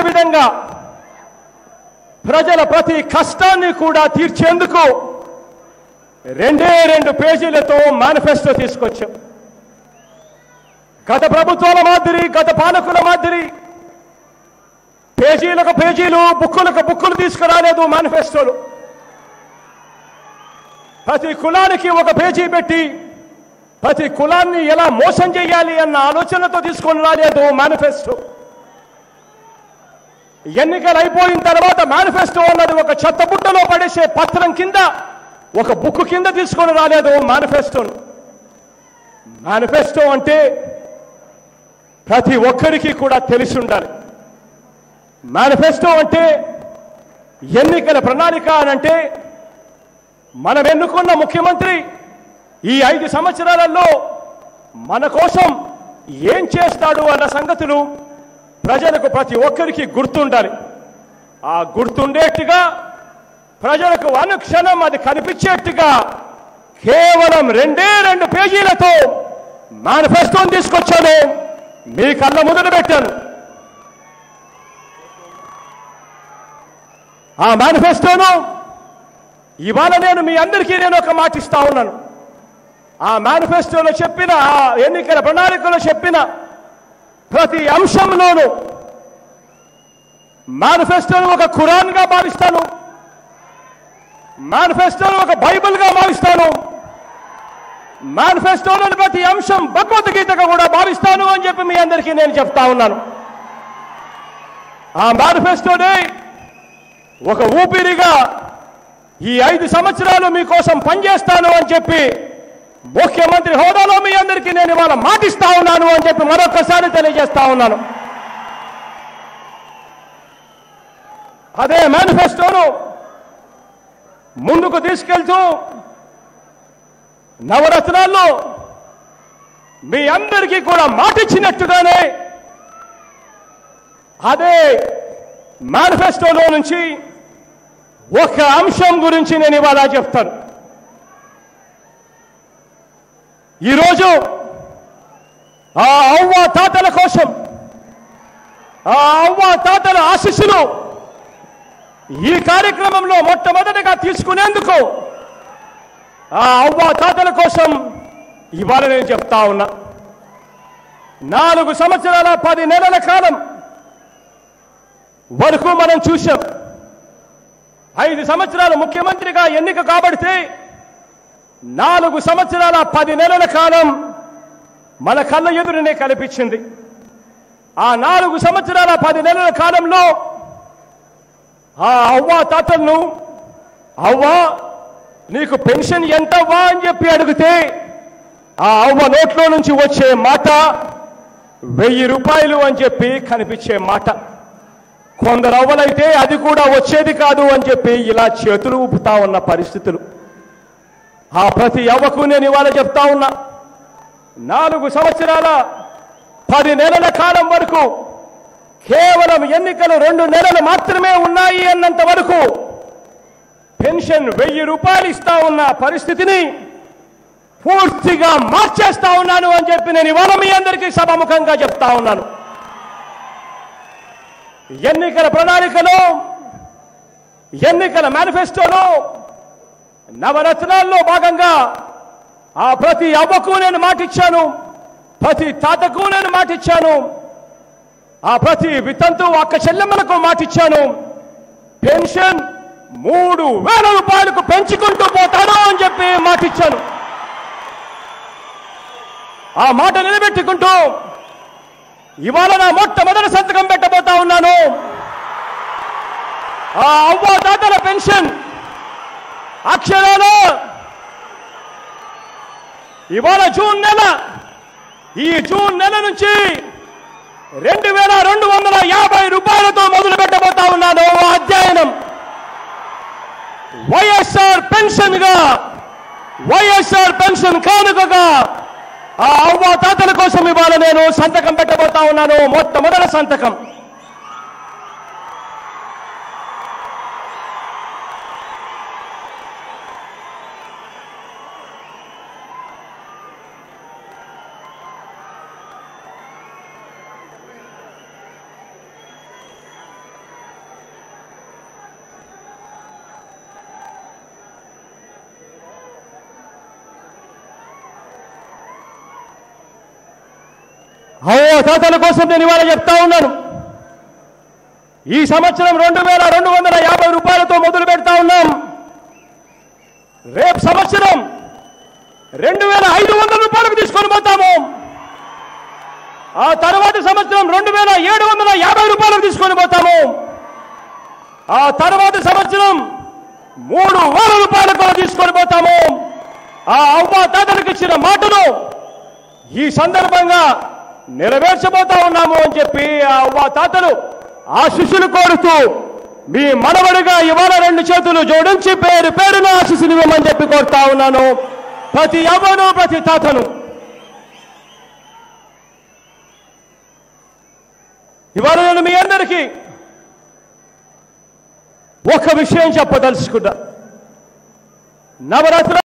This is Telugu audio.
విధంగా ప్రజల ప్రతి కష్టాన్ని కూడా తీర్చేందుకు 2 పేజీలతో మేనిఫెస్టో తీసుకొచ్చాం. గత ప్రభుత్వాల మాదిరి, గత పాలకుల మాదిరి పేజీలకు పేజీలు, బుక్కులకు బుక్కులు తీసుకురాలేదు మేనిఫెస్టోలు. ప్రతి కులానికి ఒక పేజీ పెట్టి ప్రతి కులాన్ని ఎలా మోసం చేయాలి అన్న ఆలోచనతో తీసుకొని రాలేదు మేనిఫెస్టో. ఎన్నికలు అయిపోయిన తర్వాత మేనిఫెస్టో అన్నది ఒక చెత్తబుట్టలో పడేసే పత్రం కింద, ఒక బుక్ కింద తీసుకొని రాలేదు మేనిఫెస్టోను. మేనిఫెస్టో అంటే ప్రతి ఒక్కరికి కూడా తెలిసి ఉండాలి. మేనిఫెస్టో అంటే ఎన్నికల ప్రణాళిక అనంటే మనం ఎన్నుకున్న ముఖ్యమంత్రి ఈ 5 సంవత్సరాలలో మన కోసం ఏం చేస్తాడు అన్న సంగతులు ప్రజలకు ప్రతి ఒక్కరికి గుర్తుండాలి. ఆ గుర్తుండేట్టుగా ప్రజలకు అనుక్షణం అది కనిపించేట్టుగా కేవలం 2 పేజీలతో మేనిఫెస్టోని తీసుకొచ్చాను, మీ కళ్ళ ముందు పెట్టాను. ఆ మేనిఫెస్టోను ఇవాళ నేను మీ అందరికీ ఒక మాట ఇస్తా ఉన్నాను. ఆ మేనిఫెస్టోలో చెప్పిన, ఆ ఎన్నికల ప్రణాళికలో చెప్పిన ప్రతి అంశంలోనూ మేనిఫెస్టోను ఒక ఖురాన్గా భావిస్తాను, మేనిఫెస్టోను ఒక బైబిల్గా భావిస్తాను, మేనిఫెస్టోలోని ప్రతి అంశం భగవద్గీతగా కూడా భావిస్తాను అని చెప్పి మీ అందరికీ నేను చెప్తా ఉన్నాను. ఆ మేనిఫెస్టోనే ఒక ఊపిరిగా ఈ 5 సంవత్సరాలు మీకోసం పనిచేస్తాను అని చెప్పి ముఖ్యమంత్రి హోదాలో మీ అందరికీ నేను ఇవాళ మాటిస్తా ఉన్నాను అని చెప్పి మరొకసారి తెలియజేస్తా ఉన్నాను. అదే మేనిఫెస్టోను ముందుకు తీసుకెళ్తూ నవరత్నాల్లో మీ అందరికీ కూడా మాటిచ్చినట్టుగానే అదే మేనిఫెస్టోలో నుంచి ఒక అంశం గురించి నేను ఇవాళ చెప్తాను. ఈరోజు ఆ అవ్వ తాతల కోసం, ఆ అవ్వ తాతల ఆశీస్సులు ఈ కార్యక్రమంలో మొట్టమొదటిగా తీసుకునేందుకు ఆ అవ్వ తాతల కోసం ఇవాళ నేను చెప్తా ఉన్నా. 4 సంవత్సరాల 10 నెలల కాలం వరకు మనం చూశాం. 5 సంవత్సరాలు ముఖ్యమంత్రిగా ఎన్నిక కాబడితే 4 సంవత్సరాల 10 నెలల కాలం మన కళ్ళ ఎదురునే కనిపించింది. ఆ 4 సంవత్సరాల 10 నెలల కాలంలో ఆ అవ్వ తాతలను, అవ్వా నీకు పెన్షన్ ఎంతవ్వా అని చెప్పి అడిగితే ఆ అవ్వ నోట్లో నుంచి వచ్చే మాట 1000 రూపాయలు అని చెప్పి కనిపించే మాట. కొందరు అవ్వలైతే అది కూడా వచ్చేది కాదు అని చెప్పి ఇలా చేతులు ఊపుతా ఉన్న పరిస్థితులు. ఆ ప్రతి అవ్వకు నేను ఇవాళ చెప్తా ఉన్నా, 4 సంవత్సరాల 10 నెలల కాలం వరకు కేవలం ఎన్నికలు 2 నెలలు మాత్రమే ఉన్నాయి అన్నంత వరకు పెన్షన్ 1000 రూపాయలు ఇస్తా ఉన్న పరిస్థితిని పూర్తిగా మార్చేస్తా ఉన్నాను అని చెప్పి నేను ఇవాళ మీ అందరికీ సభాముఖంగా చెప్తా ఉన్నాను. ఎన్నికల ప్రణాళికలో, ఎన్నికల మేనిఫెస్టోలో నవరత్నాల్లో భాగంగా ఆ ప్రతి అవ్వకు నేను మాటిచ్చాను, ప్రతి తాతకు నేను మాటిచ్చాను, ఆ ప్రతి వితంతు అక్క చెల్లెమ్మలకు మాటిచ్చాను. పెన్షన్ 3000 రూపాయలకు పెంచుకుంటూ పోతాను అని చెప్పి మాటిచ్చాను. ఆ మాట నిలబెట్టుకుంటూ ఇవాళ నా మొట్టమొదటి సంతకం పెట్టబోతా ఉన్నాను. ఆ అవ్వ తాతల పెన్షన్ అక్షరాలు ఇవాళ ఈ జూన్ నెల నుంచి 2250 రూపాయలతో మొదలు పెట్టబోతా ఉన్నాను. ఆ అధ్యయనం వైఎస్ఆర్ పెన్షన్ గా, వైఎస్ఆర్ పెన్షన్ కానుకగా ఆ అవ్వ తాతల కోసం ఇవాళ నేను సంతకం పెట్టబోతా ఉన్నాను. మొట్టమొదటి సంతకం. తాతల కోసం నేను ఇవాళ చెప్తా ఉన్నాను. ఈ సంవత్సరం 2250 రూపాయలతో మొదలు పెడతా ఉన్నాం. రేపు సంవత్సరం 2500 రూపాయలకు తీసుకొని పోతాము. ఆ తర్వాత సంవత్సరం 2750 రూపాయలకు తీసుకొని పోతాము. ఆ తర్వాత సంవత్సరం 3000 రూపాయలకు తీసుకొని పోతాము. ఆ అవ్వ తాతలకు ఇచ్చిన మాటను ఈ సందర్భంగా నెరవేర్చబోతా ఉన్నాము అని చెప్పి ఆ అవ్వ తాతలు ఆశీస్సులు కోరుతూ మీ మనవడిగా ఇవాళ 2 చేతులు జోడించి పేరు పేరున ఆశీస్సులు ఇవ్వమని చెప్పి కోరుతా ఉన్నాను ప్రతి అవ్వను ప్రతి తాతను. ఇవాళ నేను మీ అందరికీ ఒక విషయం చెప్పదలుచుకున్నా. నవరాత్రి